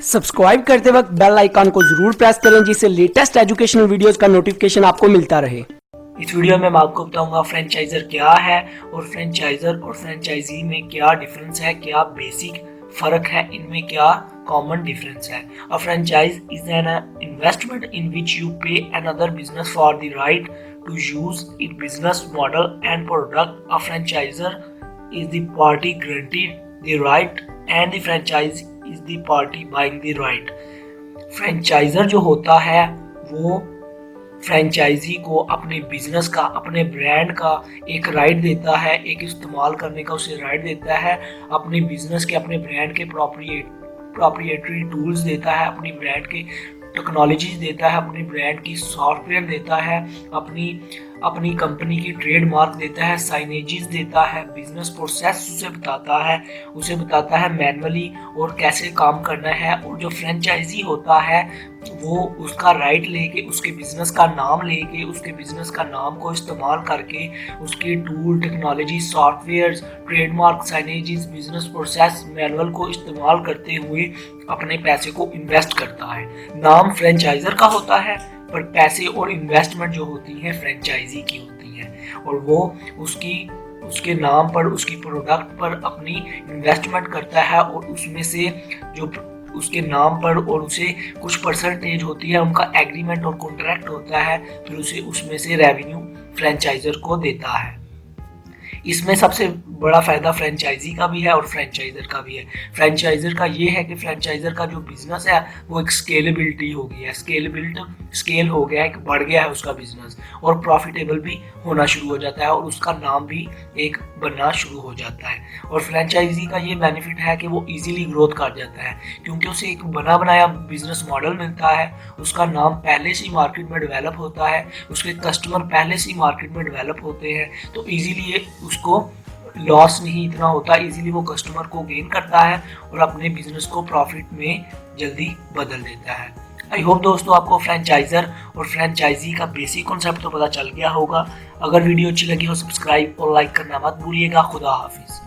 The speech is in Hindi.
सब्सक्राइब करते वक्त बेल आइकन को जरूर प्रेस करें जिससे लेटेस्ट एजुकेशनल वीडियोस का नोटिफिकेशन आपको मिलता रहे। इस वीडियो में मैं आपको बताऊंगा फ्रेंचाइजर क्या है और फ्रेंचाइजर और फ्रेंचाइजी में क्या डिफरेंस है, क्या बेसिक फर्क है, इनमें क्या कॉमन डिफरेंस है। A franchise is an investment in which you pay another business for the right to use it business model and product. A franchiser is the party granted the right and the franchise is the party buying the right। Franchisor जो होता है वो फ्रेंचाइजी को अपने बिजनेस का, अपने ब्रांड का एक राइट देता है, एक इस्तेमाल करने का उसे राइट देता है, अपने बिजनेस के, अपने ब्रांड के प्रोप्रिएटरी टूल्स देता है, अपनी ब्रांड के टेक्नोलॉजीज देता है, अपनी ब्रांड की सॉफ्टवेयर देता है, अपनी कंपनी की ट्रेडमार्क देता है, साइनेजेस देता है, बिजनेस प्रोसेस उसे बताता है मैनुअली और कैसे काम करना है। और जो फ्रेंचाइजी होता है वो उसका राइट लेके, उसके बिजनेस का नाम लेके, उसके बिजनेस का नाम को इस्तेमाल करके उसके tool, technology, software, trademark, signages, business process, manual को इस्तेमाल करते हुए अपने पैसे को इन्वेस्ट करता है। नाम फ्रेंचाइजर का होता है पर पैसे और इन्वेस्टमेंट जो होती है फ्रेंचाइजी की होती है, और वो उसके नाम पर, उसकी प्रोडक्ट पर अपनी इन्वेस्टमेंट करता है और उसमें से जो उसके नाम पर और उसे कुछ परसेंटेज होती है, उनका एग्रीमेंट और कॉन्ट्रैक्ट होता है, फिर उसे उसमें से रेवेन्यू फ्रेंचाइजर को देता है। इसमें सबसे बड़ा फायदा फ्रेंचाइजी का भी है और फ्रेंचाइजर का भी है। फ्रेंचाइजर का ये है कि फ्रेंचाइजर का जो बिजनेस है वो एक स्केलेबिलिटी हो गई है, स्केल हो गया है, बढ़ गया है उसका बिजनेस और प्रॉफिटेबल भी होना शुरू हो जाता है और उसका नाम भी एक बनना शुरू हो जाता है। और फ्रेंचाइजी का ये बेनिफिट है कि वो इजीली ग्रोथ कर जाता है क्योंकि उसे एक बना बनाया बिजनेस मॉडल मिलता है, उसका नाम पहले से ही मार्केट में डेवलप होता है, उसके कस्टमर पहले से ही मार्केट में डेवलप होते हैं, तो इजीली उसको लॉस नहीं इतना होता, इजीली वो कस्टमर को गेन करता है और अपने बिजनेस को प्रॉफिट में जल्दी बदल देता है। आई होप दोस्तों आपको फ्रेंचाइजर और फ्रेंचाइजी का बेसिक कॉन्सेप्ट तो पता चल गया होगा। अगर वीडियो अच्छी लगी हो सब्सक्राइब और लाइक करना मत भूलिएगा। खुदा हाफिज।